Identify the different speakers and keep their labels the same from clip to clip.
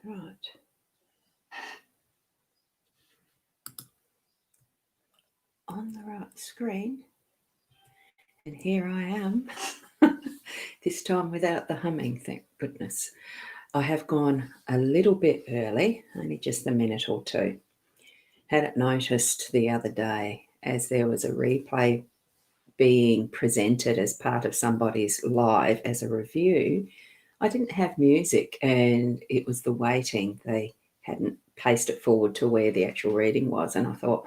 Speaker 1: Right. On the right screen. And here I am. This time without the humming, thank goodness. I have gone a little bit early, only just a minute or two. Had it noticed the other day as there was a replay being presented as part of somebody's live as a review. I didn't have music and it was the waiting. They hadn't paced it forward to where the actual reading was. And I thought,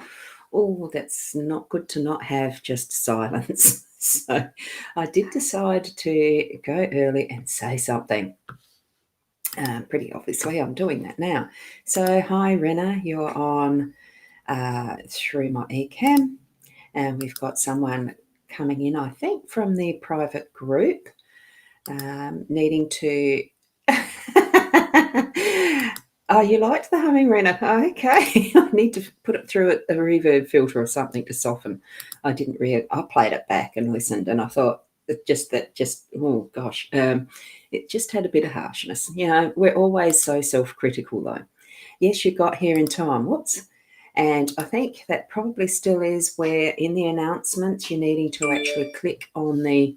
Speaker 1: oh, that's not good to not have just silence. So I did decide to go early and say something. Pretty obviously, I'm doing that now. So, hi, Rena, you're on through my eCam, and we've got someone coming in, I think, from the private group, needing to. Oh, you liked the humming, Rena? Oh, okay. I need to put it through a reverb filter or something to soften. I didn't I played it back and listened, and I thought oh gosh, it just had a bit of harshness. You know, we're always so self-critical though. Yes, you got here in time. Whoops. And I think that probably still is where in the announcements you're needing to actually click on the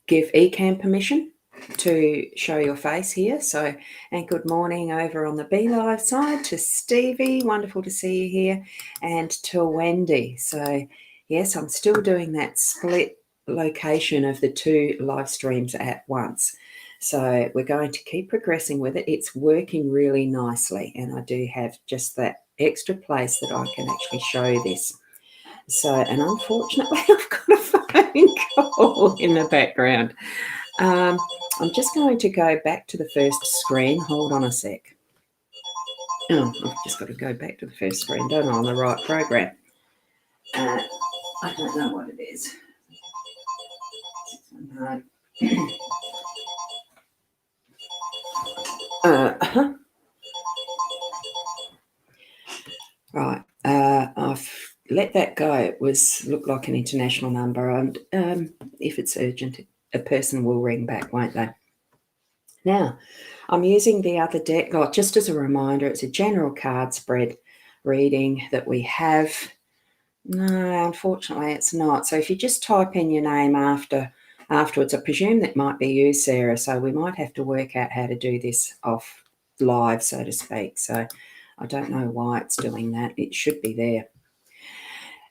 Speaker 1: give eCam permission to show your face here. So, and good morning over on the Be Live side to Stevie, wonderful to see you here, and to Wendy. So yes, I'm still doing that split location of the two live streams at once. So we're going to keep progressing with it. It's working really nicely, and I do have just that extra place that I can actually show this. So, and unfortunately, I've got a phone call in the background. I'm just going to go back to the first screen. Hold on a sec. Oh, I've just got to go back to the first screen, don't I, on the right program. I don't know what it is. Right. I've let that go. It looked like an international number, and if it's urgent, a person will ring back, won't they? Now, I'm using the other deck, just as a reminder, it's a general card spread reading that we have. No, unfortunately, it's not. So if you just type in your name afterwards, I presume that might be you, Sarah. So we might have to work out how to do this off live, so to speak. So I don't know why it's doing that. It should be there.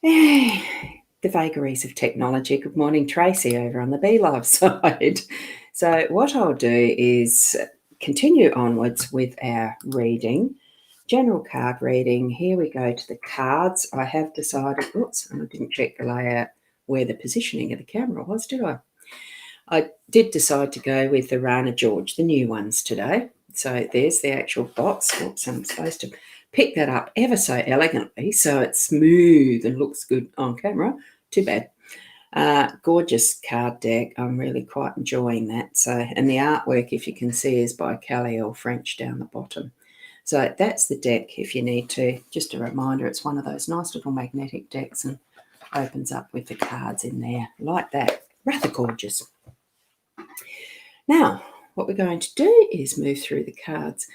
Speaker 1: The vagaries of technology. Good morning, Tracy, over on the Be Live side. So what I'll do is continue onwards with our reading. General card reading. Here we go to the cards. I have decided, I didn't check the layout where the positioning of the camera was, did I? I did decide to go with the Rana George, the new ones today. So there's the actual box. Oops, I'm supposed to pick that up ever so elegantly so it's smooth and looks good on camera. Too bad. Gorgeous card deck. I'm really quite enjoying that. So, and the artwork, if you can see, is by Callie French down the bottom. So that's the deck if you need to. Just a reminder, it's one of those nice little magnetic decks and opens up with the cards in there like that. Rather gorgeous. Now, what we're going to do is move through the cards.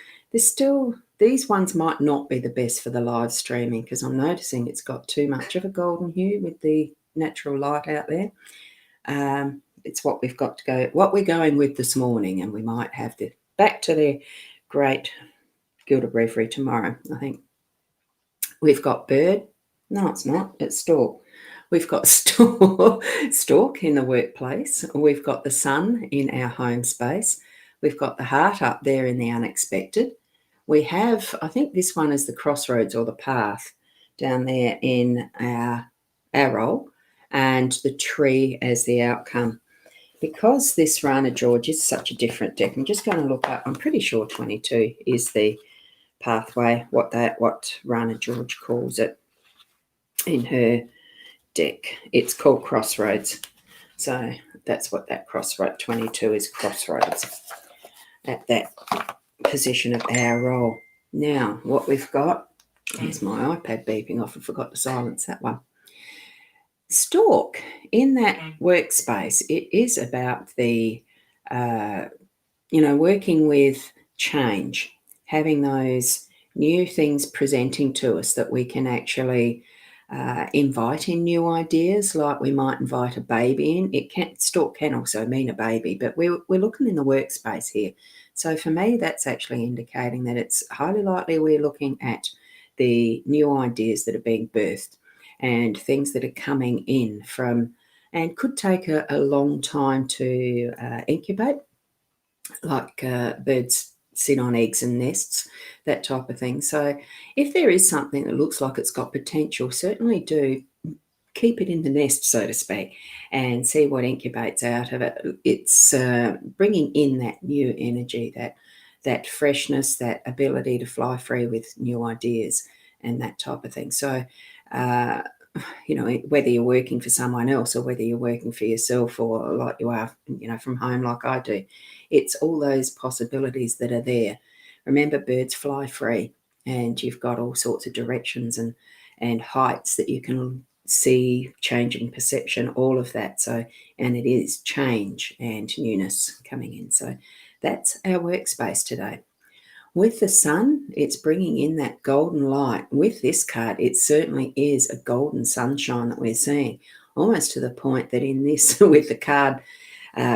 Speaker 1: These ones might not be the best for the live streaming because I'm noticing it's got too much of a golden hue with the natural light out there. It's what we've got to go, what we're going with this morning, and we might have to back to the great Gilda Breviary tomorrow, I think. We've got bird. No, it's not. It's stork. We've got stork in the workplace. We've got the sun in our home space. We've got the heart up there in the unexpected. We have, I think this one is the crossroads or the path down there in our role, and the tree as the outcome. Because this Rana George is such a different deck, I'm just going to look up. I'm pretty sure 22 is the pathway, what Rana George calls it in her deck. It's called Crossroads. So that's what that crossroad 22 is, crossroads at that position of our role. Now, what we've got, here's my iPad beeping off. I forgot to silence that one. Stork in that workspace, it is about the working with change, having those new things presenting to us that we can actually invite in new ideas, like we might invite a baby in. Stork can also mean a baby, but we're looking in the workspace here. So for me, that's actually indicating that it's highly likely we're looking at the new ideas that are being birthed and things that are coming in from, and could take a long time to incubate, like birds sit on eggs and nests, that type of thing. So if there is something that looks like it's got potential, certainly do keep it in the nest, so to speak, and see what incubates out of it. It's bringing in that new energy, that freshness, that ability to fly free with new ideas and that type of thing. So uh, whether you're working for someone else or whether you're working for yourself, or like you are, from home like I do, it's all those possibilities that are there. Remember, birds fly free, and you've got all sorts of directions and heights that you can see, changing perception, all of that. So, and it is change and newness coming in. So that's our workspace today. With the sun, it's bringing in that golden light. With this card, it certainly is a golden sunshine that we're seeing, almost to the point that in this, with the card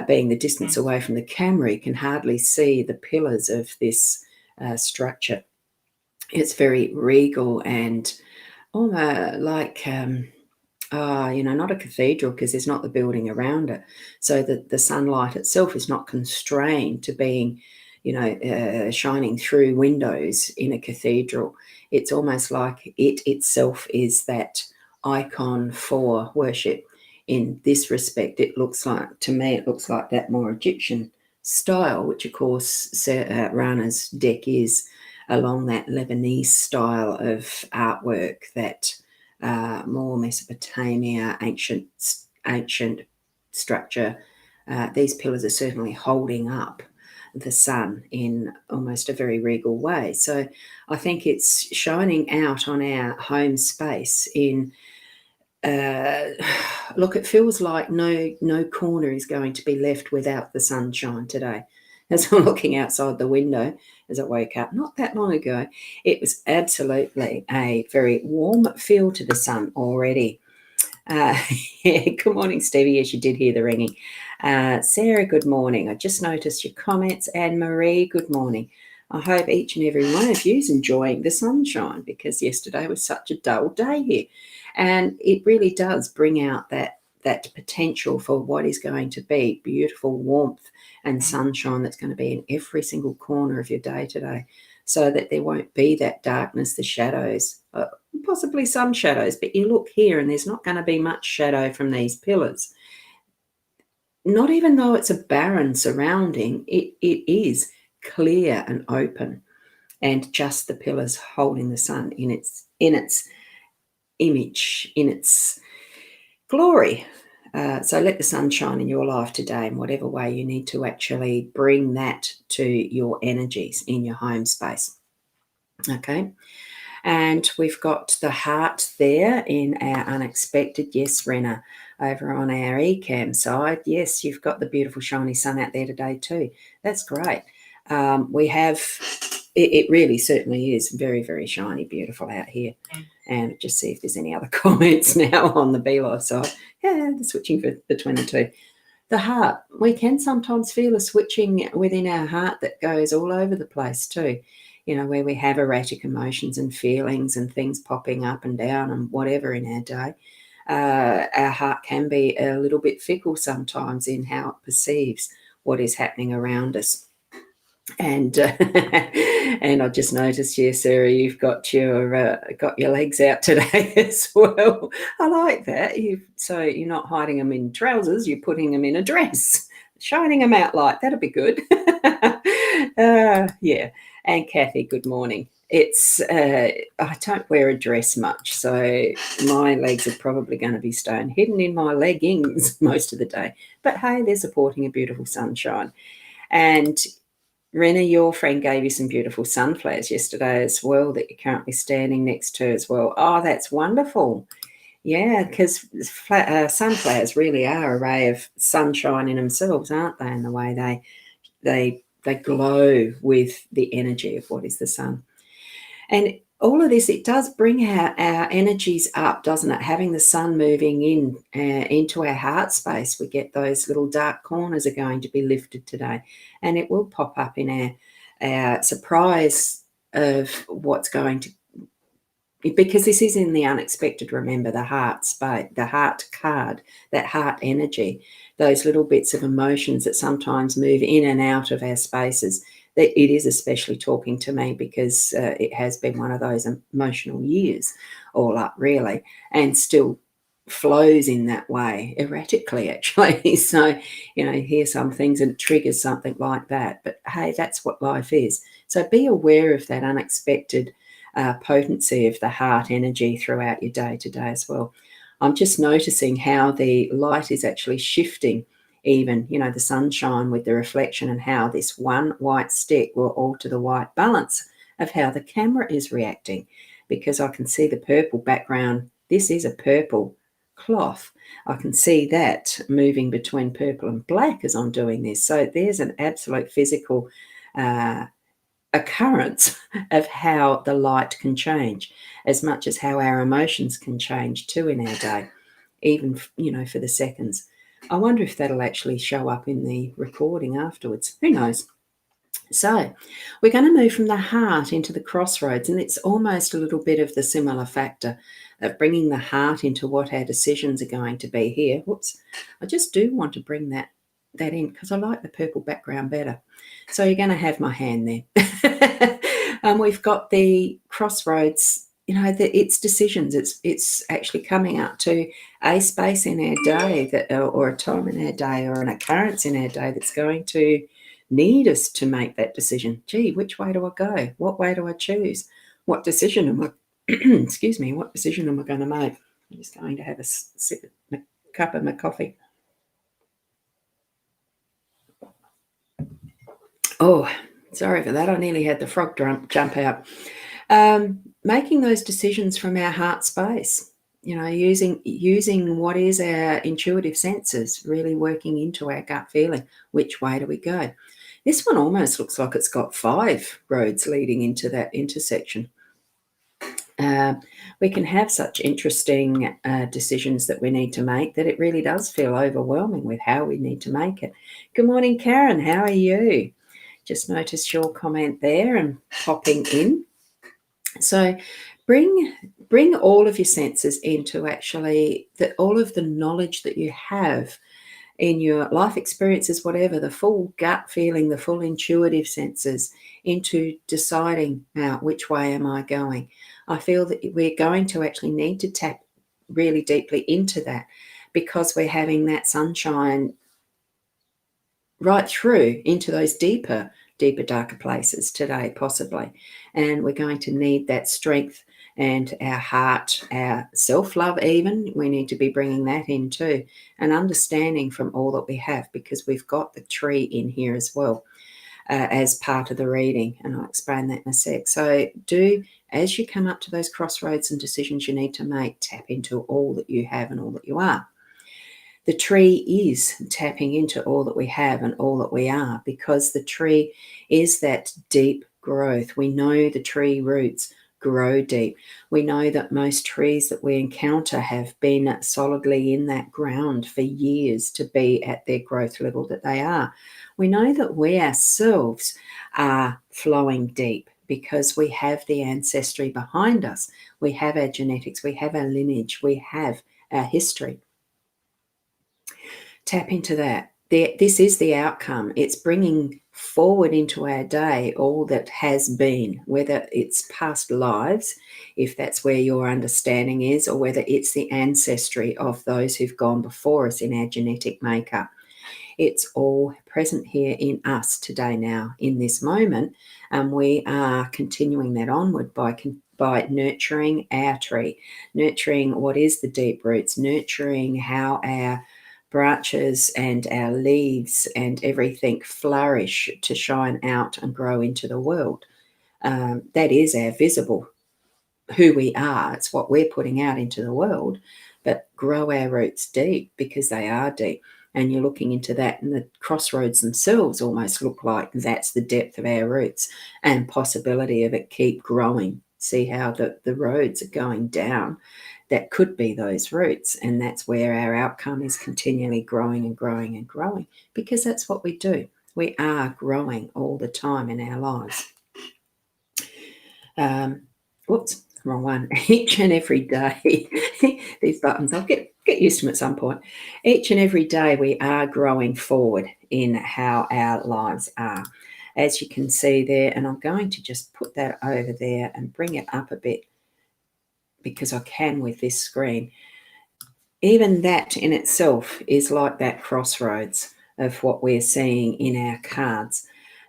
Speaker 1: being the distance away from the camera, you can hardly see the pillars of this structure. It's very regal and almost like, not a cathedral, because there's not the building around it. So the sunlight itself is not constrained to being, shining through windows in a cathedral. It's almost like it itself is that icon for worship. In this respect, it looks like, to me, it looks like that more Egyptian style, which of course Rana's deck is along that Lebanese style of artwork, that more Mesopotamia, ancient structure. These pillars are certainly holding up the sun in almost a very regal way. So I think it's shining out on our home space in, look, it feels like no corner is going to be left without the sunshine today. As I'm looking outside the window as I woke up not that long ago, it was absolutely a very warm feel to the sun already. Yeah, good morning, Stevie. Yes, you did hear the ringing. Sarah, good morning. I just noticed your comments. And Marie, good morning. I hope each and every one of you is enjoying the sunshine, because yesterday was such a dull day here. And it really does bring out that potential for what is going to be beautiful warmth and sunshine that's going to be in every single corner of your day today, so that there won't be that darkness, the shadows, possibly some shadows, but you look here and there's not going to be much shadow from these pillars. Not even though it's a barren surrounding, it is clear and open, and just the pillars holding the sun in its image, in its glory. So let the sun shine in your life today in whatever way you need to actually bring that to your energies in your home space. Okay. And we've got the heart there in our unexpected. Yes, Rena, over on our eCam side. Yes, you've got the beautiful shiny sun out there today too. That's great. We have, it really certainly is very, very shiny, beautiful out here. And just see if there's any other comments now on the BeLive side. Yeah, the switching between the two. The heart, we can sometimes feel a switching within our heart that goes all over the place too, where we have erratic emotions and feelings and things popping up and down and whatever in our day. Our heart can be a little bit fickle sometimes in how it perceives what is happening around us. And and I just noticed here, Sarah, you've got your legs out today as well. I like that. So you're not hiding them in trousers; you're putting them in a dress, shining them out like that'll be good. Yeah. And Kathy, good morning. It's I don't wear a dress much, so my legs are probably going to be stone hidden in my leggings most of the day. But hey, they're supporting a beautiful sunshine. And Rena, your friend gave you some beautiful sunflowers yesterday as well that you're currently standing next to as well. Oh, that's wonderful. Yeah, because sunflowers really are a ray of sunshine in themselves, aren't they, in the way they they glow with the energy of what is the sun. And all of this, it does bring our energies up, doesn't it? Having the sun moving in into our heart space, we get those little dark corners are going to be lifted today, and it will pop up in our surprise of what's going to, because this is in the unexpected. Remember the heart space, the heart card, that heart energy, those little bits of emotions that sometimes move in and out of our spaces. That it is especially talking to me because it has been one of those emotional years all up, really, and still flows in that way erratically, actually. So, hear some things and it triggers something like that. But hey, that's what life is. So be aware of that unexpected potency of the heart energy throughout your day to day as well. I'm just noticing how the light is actually shifting, even, the sunshine with the reflection, and how this one white stick will alter the white balance of how the camera is reacting, because I can see the purple background. This is a purple cloth. I can see that moving between purple and black as I'm doing this. So there's an absolute physical occurrence of how the light can change, as much as how our emotions can change too in our day, even for the seconds. I wonder if that'll actually show up in the recording afterwards. Who knows? So we're going to move from the heart into the crossroads, and it's almost a little bit of the similar factor of bringing the heart into what our decisions are going to be here. Whoops, I just do want to bring that in because I like the purple background better. So you're going to have my hand there. We've got the crossroads, it's decisions. It's actually coming up to a space in our day or a time in our day or an occurrence in our day that's going to need us to make that decision. Gee, which way do I go? What way do I choose? What decision am I, excuse me, what decision am I going to make? I'm just going to have a sip of a cup of my coffee. Oh, sorry for that. I nearly had the frog jump out. Making those decisions from our heart space, using what is our intuitive senses, really working into our gut feeling. Which way do we go? This one almost looks like it's got 5 roads leading into that intersection. We can have such interesting decisions that we need to make that it really does feel overwhelming with how we need to make it. Good morning, Karen. How are you? Just noticed your comment there and popping in. So bring all of your senses into actually all of the knowledge that you have in your life experiences, whatever, the full gut feeling, the full intuitive senses, into deciding now which way am I going. I feel that we're going to actually need to tap really deeply into that, because we're having that sunshine right through into those deeper, darker places today, possibly. And we're going to need that strength and our heart, our self-love even. We need to be bringing that in too, and understanding from all that we have, because we've got the tree in here as well as part of the reading. And I'll explain that in a sec. So as you come up to those crossroads and decisions you need to make, tap into all that you have and all that you are. The tree is tapping into all that we have and all that we are, because the tree is that deep growth. We know the tree roots grow deep. We know that most trees that we encounter have been solidly in that ground for years to be at their growth level that they are. We know that we ourselves are flowing deep because we have the ancestry behind us. We have our genetics, we have our lineage, we have our history. Tap into that. This is the outcome. It's bringing forward into our day all that has been, whether it's past lives, if that's where your understanding is, or whether it's the ancestry of those who've gone before us in our genetic makeup. It's all present here in us today now, in this moment, and we are continuing that onward by nurturing our tree, nurturing what is the deep roots, nurturing how our branches and our leaves and everything flourish to shine out and grow into the world. That is our visible, who we are. It's what we're putting out into the world, but grow our roots deep, because they are deep. and you're looking into that, and the crossroads themselves almost look like that's the depth of our roots and possibility of it keep growing. See how the roads are going down? That could be those roots, and that's where our outcome is continually growing and growing and growing, because that's what we do. We are growing all the time in our lives. Whoops, wrong one. Each and every day, these buttons, I'll get used to them at some point. Each and every day we are growing forward in how our lives are. As you can see there, and I'm going to just put that over there and bring it up a bit because I can with this screen. Even that in itself is like that crossroads of what we're seeing in our cards.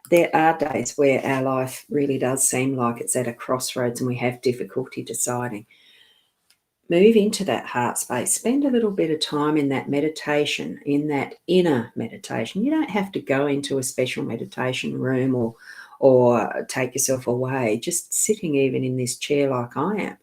Speaker 1: There are days where our life really does seem like it's at a crossroads and we have difficulty deciding. Move into that heart space. Spend a little bit of time in that meditation, in that inner meditation. You don't have to go into a special meditation room or take yourself away. Just sitting even in this chair like I am.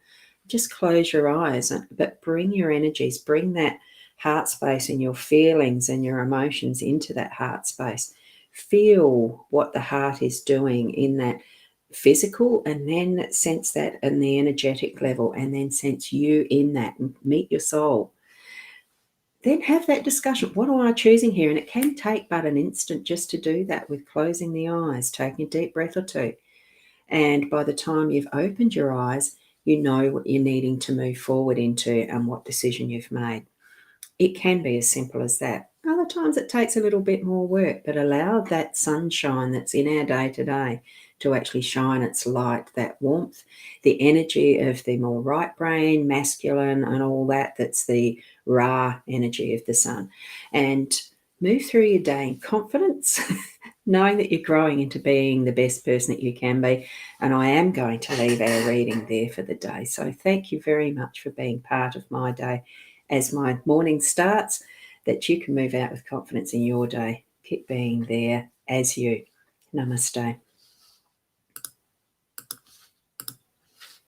Speaker 1: Just close your eyes, but bring your energies, bring that heart space and your feelings and your emotions into that heart space. Feel what the heart is doing in that physical, and then sense that in the energetic level, and then sense you in that and meet your soul. Then have that discussion. What am I choosing here? And it can take but an instant just to do that with closing the eyes, taking a deep breath or two. And by the time you've opened your eyes, you know what you're needing to move forward into and what decision you've made. It can be as simple as that. Other times it takes a little bit more work, but allow that sunshine that's in our day-to-day to actually shine its light, that warmth, the energy of the more right brain, masculine, and all that, that's the Ra energy of the sun. And move through your day in confidence, knowing that you're growing into being the best person that you can be. And I am going to leave our reading there for the day. So thank you very much for being part of my day as my morning starts, that you can move out with confidence in your day. Keep being there as you. Namaste.